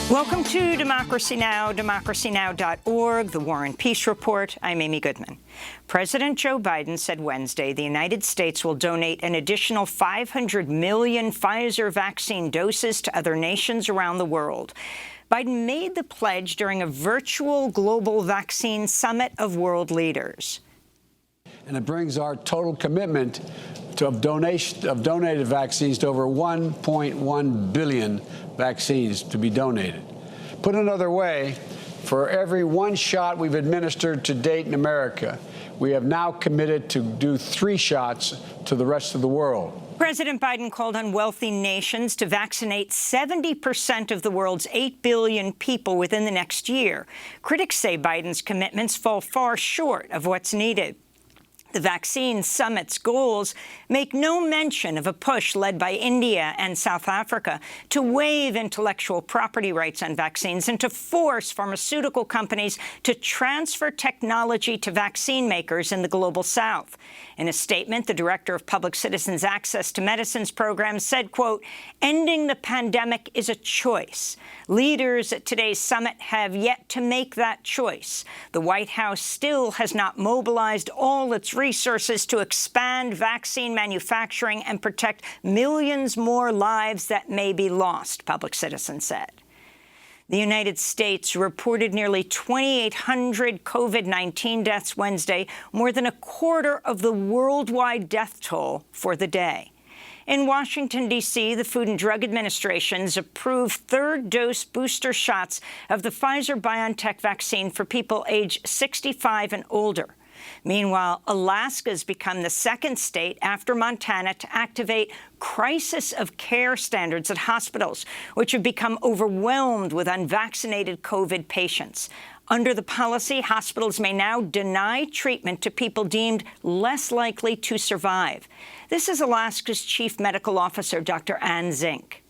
Welcome to Democracy Now!, democracynow.org, the War and Peace Report. I'm Amy Goodman. President Joe Biden said Wednesday the United States will donate an additional 500 million Pfizer vaccine doses to other nations around the world. Biden made the pledge during a virtual global vaccine summit of world leaders. And it brings our total commitment of donated vaccines to over 1.1 billion vaccines to be donated. Put another way, for every one shot we've administered to date in America, we have now committed to do 3 shots to the rest of the world. President Biden called on wealthy nations to vaccinate 70% of the world's 8 billion people within the next year. Critics say Biden's commitments fall far short of what's needed. The vaccine summit's goals make no mention of a push led by India and South Africa to waive intellectual property rights on vaccines and to force pharmaceutical companies to transfer technology to vaccine makers in the global South. In a statement, the director of Public Citizens Access to Medicines program said, quote, "Ending the pandemic is a choice. Leaders at today's summit have yet to make that choice. The White House still has not mobilized all its resources to expand vaccine manufacturing and protect millions more lives that may be lost," Public Citizen said. The United States reported nearly 2,800 COVID-19 deaths Wednesday, more than a quarter of the worldwide death toll for the day. In Washington, D.C., the Food and Drug Administration's approved third-dose booster shots of the Pfizer-BioNTech vaccine for people aged 65 and older. Meanwhile, Alaska's become the second state after Montana to activate crisis of care standards at hospitals, which have become overwhelmed with unvaccinated COVID patients. Under the policy, hospitals may now deny treatment to people deemed less likely to survive. This is Alaska's Chief Medical Officer, Dr. Ann Zink.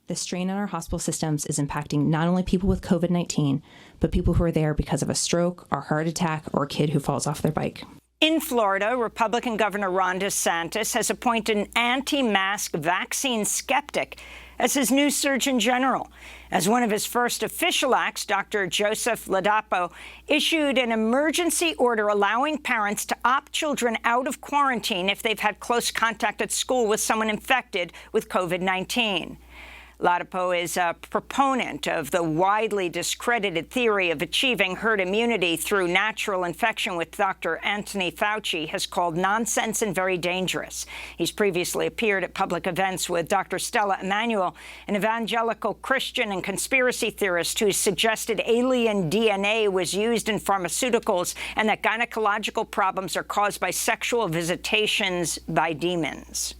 The strain on our hospital systems is impacting not only people with COVID-19, but people who are there because of a stroke or heart attack or a kid who falls off their bike. In Florida, Republican Governor Ron DeSantis has appointed an anti-mask vaccine skeptic as his new Surgeon General. As one of his first official acts, Dr. Joseph Ladapo issued an emergency order allowing parents to opt children out of quarantine if they've had close contact at school with someone infected with COVID-19. Ladapo is a proponent of the widely discredited theory of achieving herd immunity through natural infection, which Dr. Anthony Fauci has called nonsense and very dangerous. He's previously appeared at public events with Dr. Stella Immanuel, an evangelical Christian and conspiracy theorist who suggested alien DNA was used in pharmaceuticals and that gynecological problems are caused by sexual visitations by demons.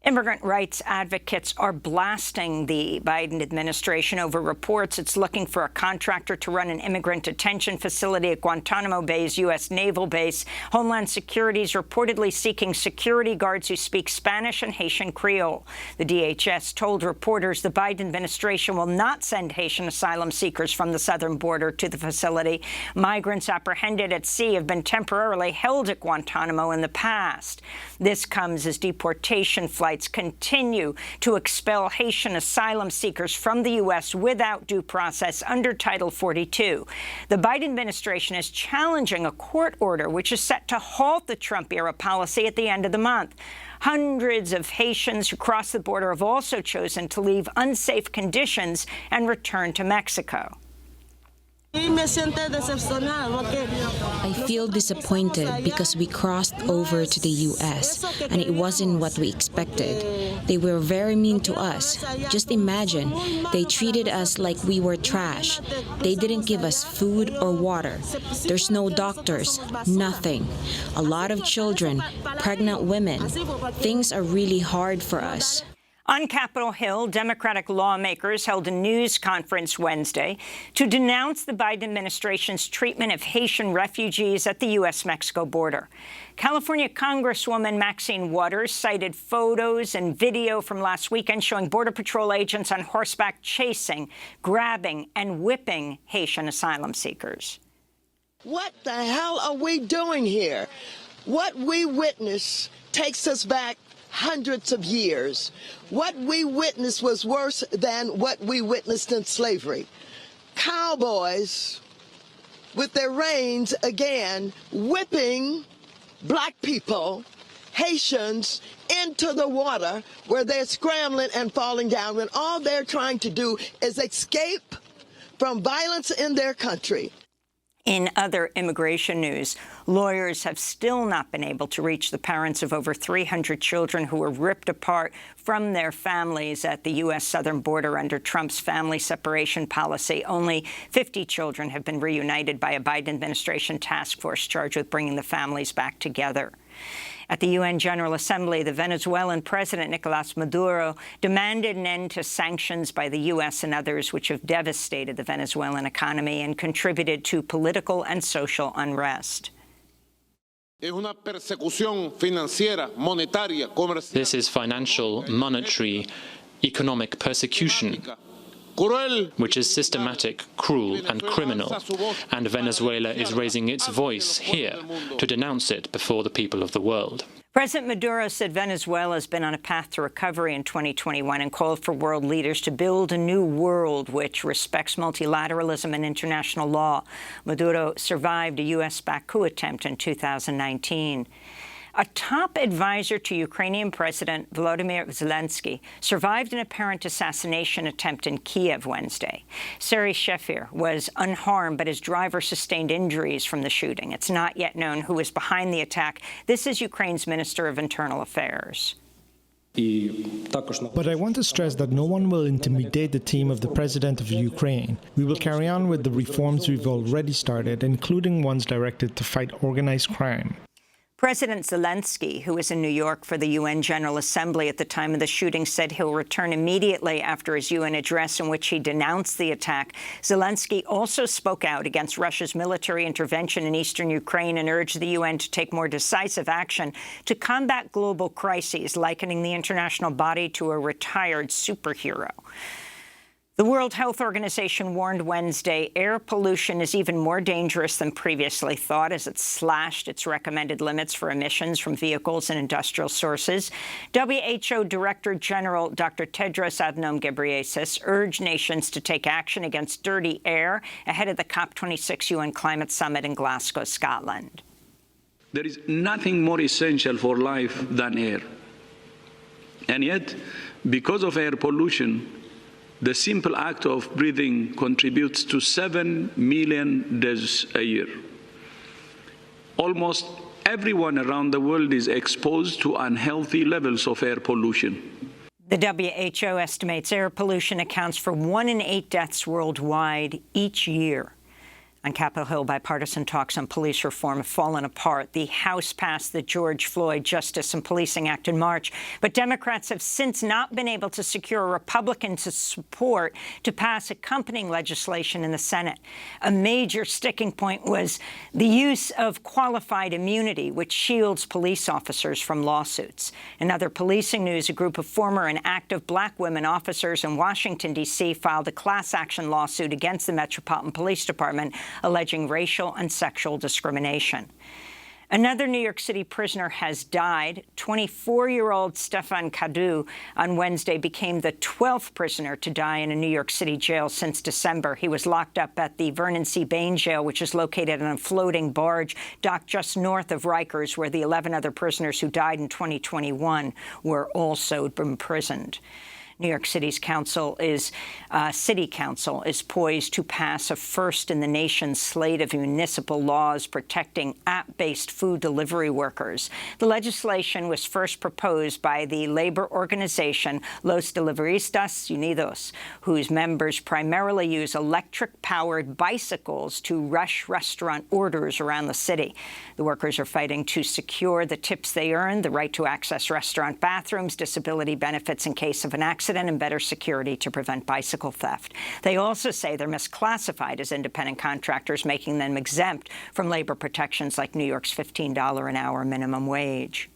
Immigrant rights advocates are blasting the Biden administration over reports it's looking for a contractor to run an immigrant detention facility at Guantanamo Bay's U.S. Naval Base. Homeland Security is reportedly seeking security guards who speak Spanish and Haitian Creole. The DHS told reporters the Biden administration will not send Haitian asylum seekers from the southern border to the facility. Migrants apprehended at sea have been temporarily held at Guantanamo in the past. This comes as deportation flights continue to expel Haitian asylum seekers from the U.S. without due process under Title 42. The Biden administration is challenging a court order which is set to halt the Trump-era policy at the end of the month. Hundreds of Haitians who cross the border have also chosen to leave unsafe conditions and return to Mexico. I feel disappointed because we crossed over to the U.S. and it wasn't what we expected. They were very mean to us. Just imagine, they treated us like we were trash. They didn't give us food or water. There's no doctors, nothing. A lot of children, pregnant women. Things are really hard for us. On Capitol Hill, Democratic lawmakers held a news conference Wednesday to denounce the Biden administration's treatment of Haitian refugees at the U.S.-Mexico border. California Congresswoman Maxine Waters cited photos and video from last weekend showing Border Patrol agents on horseback chasing, grabbing, and whipping Haitian asylum seekers. What the hell are we doing here? What we witness takes us back hundreds of years. What we witnessed was worse than what we witnessed in slavery. Cowboys with their reins again whipping black people, Haitians, into the water where they're scrambling and falling down when all they're trying to do is escape from violence in their country. In other immigration news, lawyers have still not been able to reach the parents of over 300 children who were ripped apart from their families at the U.S. southern border under Trump's family separation policy. Only 50 children have been reunited by a Biden administration task force charged with bringing the families back together. At the UN General Assembly, the Venezuelan President Nicolas Maduro demanded an end to sanctions by the U.S. and others which have devastated the Venezuelan economy and contributed to political and social unrest. This is financial, monetary, economic persecution, which is systematic, cruel and criminal, and Venezuela is raising its voice here to denounce it before the people of the world. President Maduro said Venezuela has been on a path to recovery in 2021 and called for world leaders to build a new world which respects multilateralism and international law. Maduro survived a U.S.-backed coup attempt in 2019. A top advisor to Ukrainian President Volodymyr Zelensky survived an apparent assassination attempt in Kiev Wednesday. Serhiy Shefir was unharmed, but his driver sustained injuries from the shooting. It's not yet known who is behind the attack. This is Ukraine's Minister of Internal Affairs. But I want to stress that no one will intimidate the team of the President of Ukraine. We will carry on with the reforms we've already started, including ones directed to fight organized crime. President Zelensky, who was in New York for the UN General Assembly at the time of the shooting, said he'll return immediately after his UN address in which he denounced the attack. Zelensky also spoke out against Russia's military intervention in eastern Ukraine and urged the UN to take more decisive action to combat global crises, likening the international body to a retired superhero. The World Health Organization warned Wednesday air pollution is even more dangerous than previously thought as it slashed its recommended limits for emissions from vehicles and industrial sources. WHO Director General Dr. Tedros Adhanom Ghebreyesus urged nations to take action against dirty air ahead of the COP26 UN Climate Summit in Glasgow, Scotland. There is nothing more essential for life than air. And yet, because of air pollution, the simple act of breathing contributes to 7 million deaths a year. Almost everyone around the world is exposed to unhealthy levels of air pollution. The WHO estimates air pollution accounts for 1 in 8 deaths worldwide each year. On Capitol Hill, bipartisan talks on police reform have fallen apart. The House passed the George Floyd Justice and Policing Act in March, but Democrats have since not been able to secure Republicans' support to pass accompanying legislation in the Senate. A major sticking point was the use of qualified immunity, which shields police officers from lawsuits. In other policing news, a group of former and active black women officers in Washington, D.C. filed a class action lawsuit against the Metropolitan Police Department, alleging racial and sexual discrimination. Another New York City prisoner has died. 24-year-old Stefan Cadu on Wednesday became the 12th prisoner to die in a New York City jail since December. He was locked up at the Vernon C. Bain jail, which is located on a floating barge docked just north of Rikers, where the 11 other prisoners who died in 2021 were also imprisoned. New York City's City Council is poised to pass a first-in-the-nation slate of municipal laws protecting app-based food delivery workers. The legislation was first proposed by the labor organization Los Deliveristas Unidos, whose members primarily use electric-powered bicycles to rush restaurant orders around the city. The workers are fighting to secure the tips they earn, the right to access restaurant bathrooms, disability benefits in case of an accident, and better security to prevent bicycle theft. They also say they're misclassified as independent contractors, making them exempt from labor protections like New York's $15 an hour minimum wage.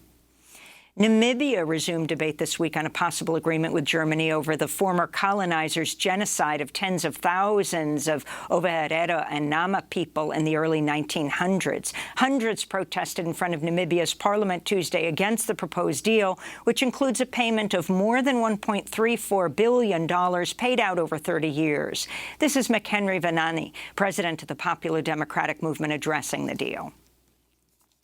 Namibia resumed debate this week on a possible agreement with Germany over the former colonizers' genocide of tens of thousands of Ovaherero and Nama people in the early 1900s. Hundreds protested in front of Namibia's parliament Tuesday against the proposed deal, which includes a payment of more than $1.34 billion paid out over 30 years. This is McHenry Vanani, president of the Popular Democratic Movement, addressing the deal.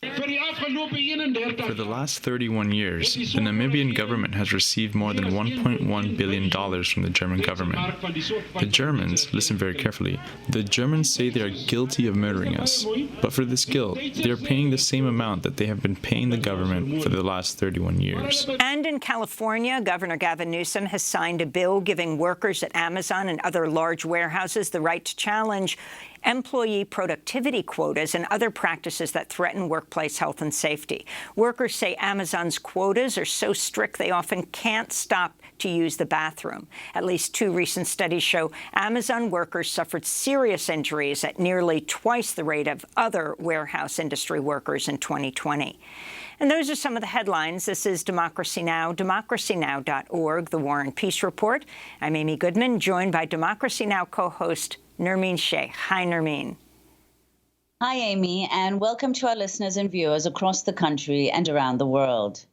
For the last 31 years, the Namibian government has received more than $1.1 billion from the German government. The Germans, listen very carefully, the Germans say they are guilty of murdering us. But for this guilt, they are paying the same amount that they have been paying the government for the last 31 years. And in California, Governor Gavin Newsom has signed a bill giving workers at Amazon and other large warehouses the right to challenge employee productivity quotas and other practices that threaten workplace health and safety. Workers say Amazon's quotas are so strict they often can't stop to use the bathroom. At least 2 recent studies show Amazon workers suffered serious injuries at nearly twice the rate of other warehouse industry workers in 2020. And those are some of the headlines. This is Democracy Now!, democracynow.org, The War and Peace Report. I'm Amy Goodman, joined by Democracy Now! Co-host Nermeen Sheikh. Hi, Nermeen. Hi, Amy, and welcome to our listeners and viewers across the country and around the world.